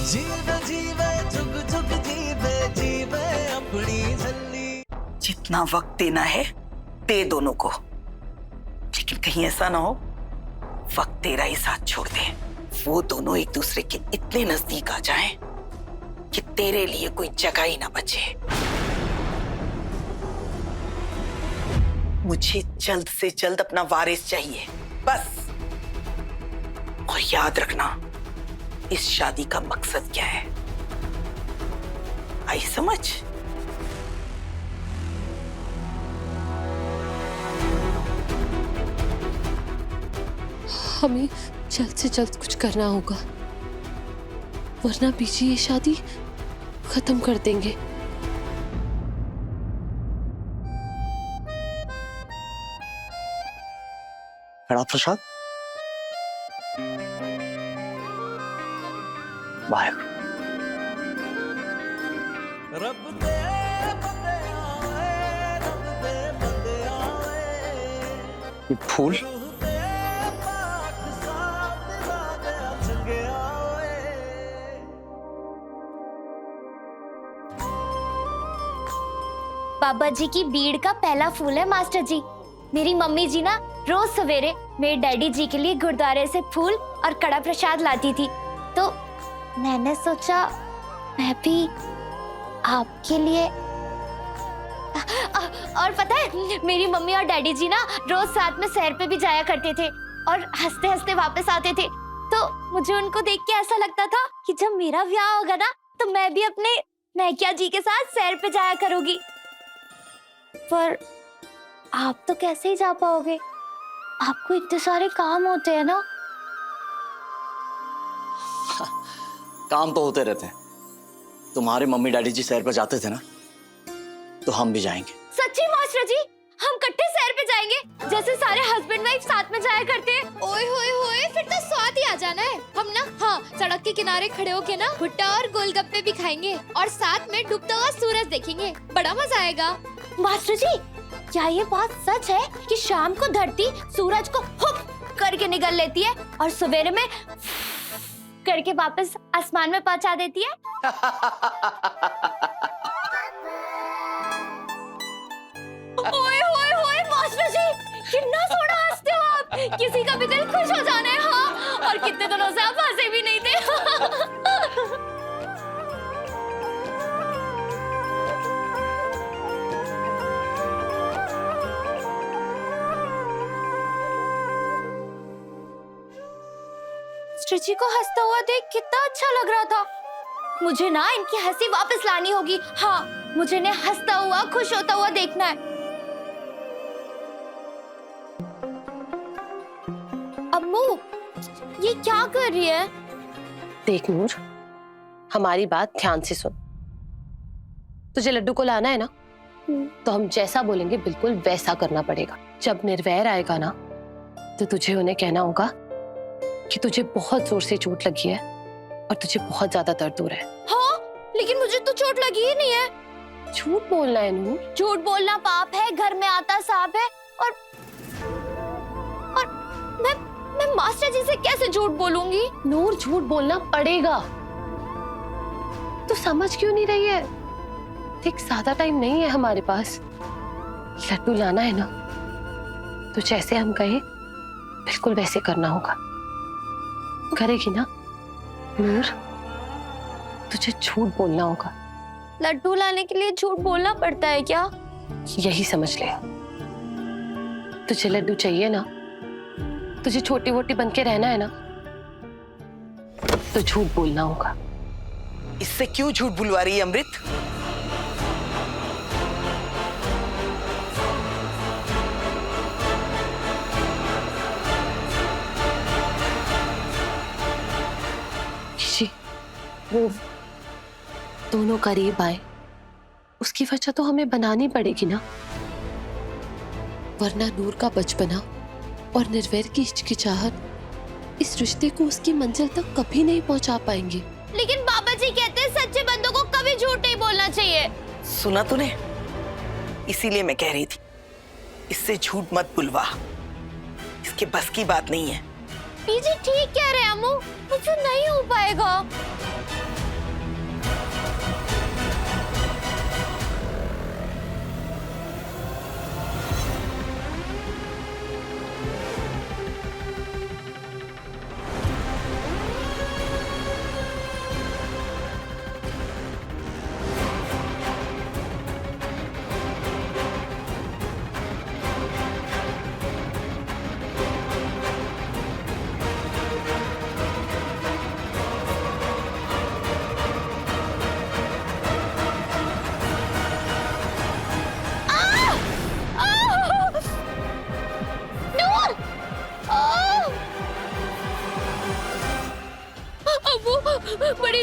जीवे जीवे जुग जुग जीवे जीवे अपनी झल्ली। जितना वक्त देना है दे दोनों को, लेकिन कहीं ऐसा ना हो वक्त तेरा ही साथ छोड़ दे। वो दोनों एक दूसरे के इतने नजदीक आ जाएं कि तेरे लिए कोई जगह ही ना बचे। मुझे जल्द से जल्द अपना वारिस चाहिए बस। और याद रखना इस शादी का मकसद क्या है, आई समझ? हमें जल्द से जल्द कुछ करना होगा, वरना बीजी ये शादी खत्म कर देंगे। कड़ा प्रसाद बाहर। रब दे बंदे आए, रब दे बंदे आए। ये फूल रूह दे पाक साथ दिला गया चंगिया ओए। बाबा जी की बीड़ का पहला फूल है मास्टर जी। मेरी मम्मी जी ना रोज सवेरे मेरे डैडी जी के लिए गुरुद्वारे से फूल और कड़ा प्रसाद लाती थी, तो मैंने सोचा मैं भी आपके लिए। और पता है मेरी मम्मी और डैडी जी ना रोज साथ में सैर पे भी जाया करते थे और हंसते हंसते वापस आते थे। तो मुझे उनको देख के ऐसा लगता था कि जब मेरा ब्याह होगा ना तो मैं भी अपने मैकिया जी के साथ सैर पे जाया करूंगी। पर आप तो कैसे ही जा पाओगे, आपको इतने सारे काम होते हैं ना। काम तो होते रहते हैं। तुम्हारे मम्मी डैडी जी सैर पर जाते थे ना, तो हम भी जाएंगे। सच्ची मास्टर जी, हम इकट्ठे सैर पे जाएंगे जैसे सारे हस्बैंड वाइफ साथ में जाया करते हैं। ओए होए होए, फिर तो साथ ही आ जाना है। हम ना हाँ सड़क के किनारे खड़े होके ना भुट्टा और गोलगप्पे भी खाएंगे और साथ में डूबता हुआ सूरज देखेंगे, बड़ा मजा आएगा। मास्टर जी, क्या ये बात सच है कि शाम को धरती सूरज को हुक करके निगल लेती है और सवेरे में करके वापस आसमान में पहुंचा देती है? ओए होए होए मास्टर जी, कितना सोना हंसते हो आप। किसी का भी दिल खुश हो जाना है। हाँ, और कितने दिनों से आप हंसे भी नहीं थे। मास्टर जी को हंसता हुआ देख कितना अच्छा लग रहा था। मुझे ना इनकी हंसी वापस लानी होगी। हाँ, मुझे इन्हें हंसता हुआ खुश होता हुआ देखना है। अम्मू, ये क्या कर रही है? देख नूर, हमारी बात ध्यान से सुन। तुझे लड्डू को लाना है ना, तो हम जैसा बोलेंगे बिल्कुल वैसा करना पड़ेगा। जब निर्वैर आएगा ना, तो तुझे उन्हें कहना होगा कि तुझे बहुत जोर से चोट लगी है और तुझे बहुत ज्यादा दर्द हो रहा है। हाँ, लेकिन मुझे तो चोट लगी ही नहीं है। झूठ बोलना है नूर। झूठ बोलना पाप है, घर में आता सांप है। और मैं मास्टर जी से कैसे झूठ बोलूंगी? नूर, झूठ बोलना पड़ेगा। तू समझ क्यों नहीं रही है? देख, ज्यादा टाइम नहीं है हमारे पास। लड्डू लाना है ना, तो जैसे हम कहें बिल्कुल वैसे करना होगा। करेगी ना नूर? तुझे झूठ बोलना होगा। लड्डू लाने के लिए झूठ बोलना पड़ता है क्या? यही समझ ले। तुझे लड्डू चाहिए ना, तुझे छोटी वोटी बन के रहना है ना, तो झूठ बोलना होगा। इससे क्यों झूठ बुलवा रही है अमृत? जी, वो दोनों करीब आए, उसकी वजह तो हमें बनानी पड़ेगी ना, वरना नूर का बचपना और निर्वैर की हिचकिचाहट इस रिश्ते को उसकी मंजिल तक कभी नहीं पहुंचा पाएंगे। लेकिन बाबा जी कहते हैं सच्चे बंदों को कभी झूठ नहीं बोलना चाहिए। सुना तूने? इसीलिए मैं कह रही थी इससे झूठ मत बुलवा, इसके बस की बात नहीं है। पीजी ठीक कह रहे हैं अम्मू, मुझसे नहीं हो पाएगा।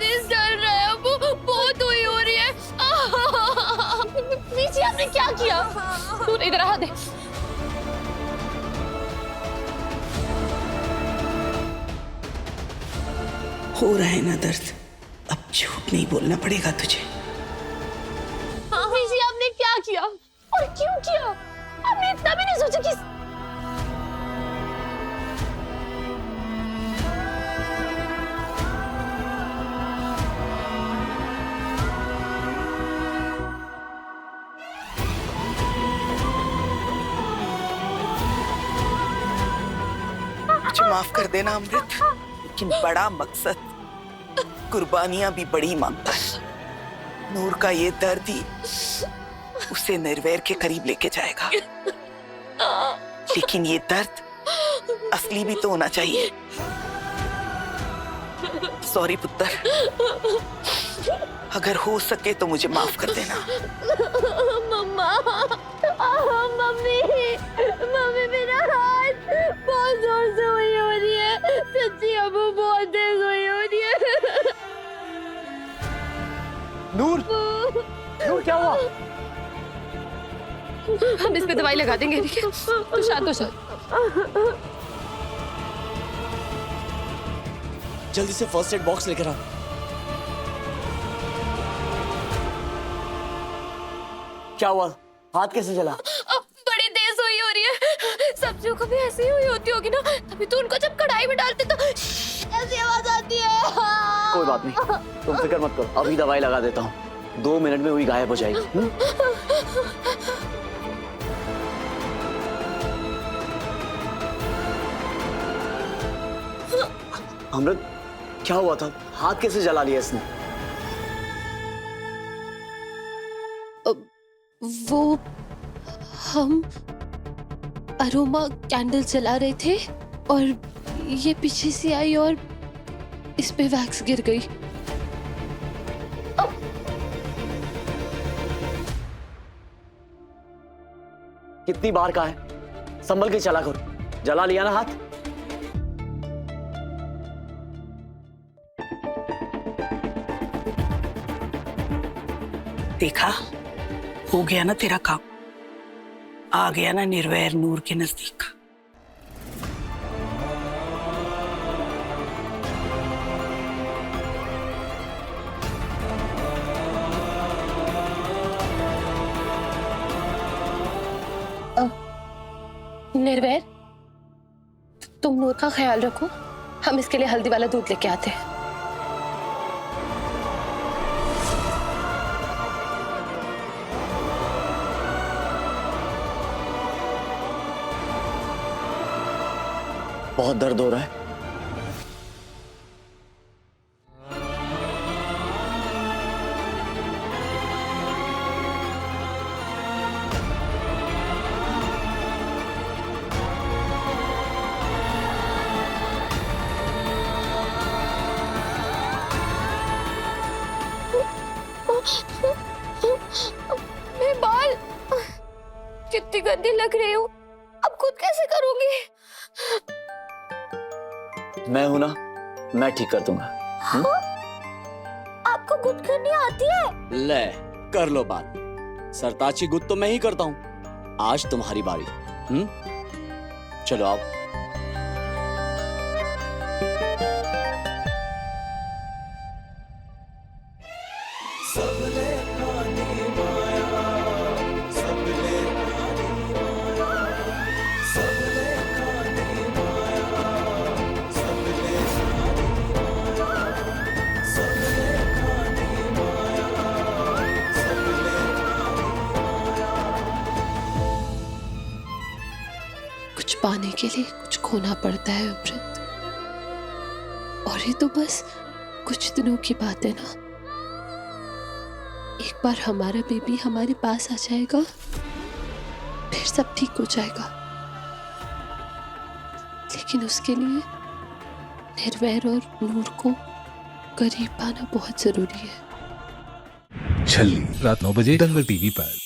तेज डर रहा है, वो बहुत हुई हो रही है। नीचे आपने क्या किया? तू इधर आ दे। हो रहा है ना दर्द, अब झूठ नहीं बोलना पड़ेगा तुझे। नीचे आपने क्या किया और क्यों किया? आपने इतना भी नहीं सोचा कि मुझे माफ कर देना अमृत, लेकिन बड़ा मकसद कुर्बानियां भी बड़ी मांगता है। नूर का ये दर्द ही उसे निर्वैर के करीब लेके जाएगा, लेकिन ये दर्द असली भी तो होना चाहिए। सॉरी पुत्र, अगर हो सके तो मुझे माफ कर देना। मम्मा, मम्मी, मम्मी मेरा हाथ बहुत जोर से हुई हो रही है। सच्ची अबू बहुत तेज हुई हो रही है। नूर, नूर क्या हुआ? हम इस पे दवाई लगा देंगे, ठीक है? तो शांत हो जा। जल्दी से फर्स्ट एड बॉक्स लेकर आ। क्या हुआ? हाथ कैसे जला? बड़ी तेज हुई हो रही है। सब्जियों को भी ऐसी ही हुई होती होगी ना, तभी तो उनको जब कढ़ाई में डालते तो ऐसी आवाज आती है। कोई बात नहीं, तुम फिक्र मत करो, अभी दवाई लगा देता हूँ। 2 मिनट में हुई गायब हो जाएगी। अमृत, क्या हुआ था? हाथ कैसे जला लिया इसने? वो हम अरोमा कैंडल जला रहे थे और ये पीछे से आई और इस पे वैक्स गिर गई। कितनी बार कहा है, संभल के चला करो। जला लिया ना हाथ? देखा, हो गया ना तेरा काम, आ गया ना निर्वैर नूर के नजदीक। निर्वैर, तुम नूर का ख्याल रखो, हम इसके लिए हल्दी वाला दूध लेके आते हैं। बहुत दर्द हो रहा है। मैं बाल कितनी गंदी लग रही हूँ, अब खुद कैसे करूंगी? मैं हूं ना, मैं ठीक कर दूंगा। आपको गुद करनी आती है? ले कर लो बात। सरताची गुद तो मैं ही करता हूं। आज तुम्हारी बारी। चलो आओ। कुछ पाने के लिए कुछ खोना पड़ता है अमृत, और ये तो बस कुछ दिनों की बात है ना। एक बार हमारा बेबी हमारे पास आ जाएगा, फिर सब ठीक हो जाएगा। लेकिन उसके लिए निर्वैर और नूर को करीब पाना बहुत जरूरी है। छल्ली रात 9 बजे दंगल टीवी पर।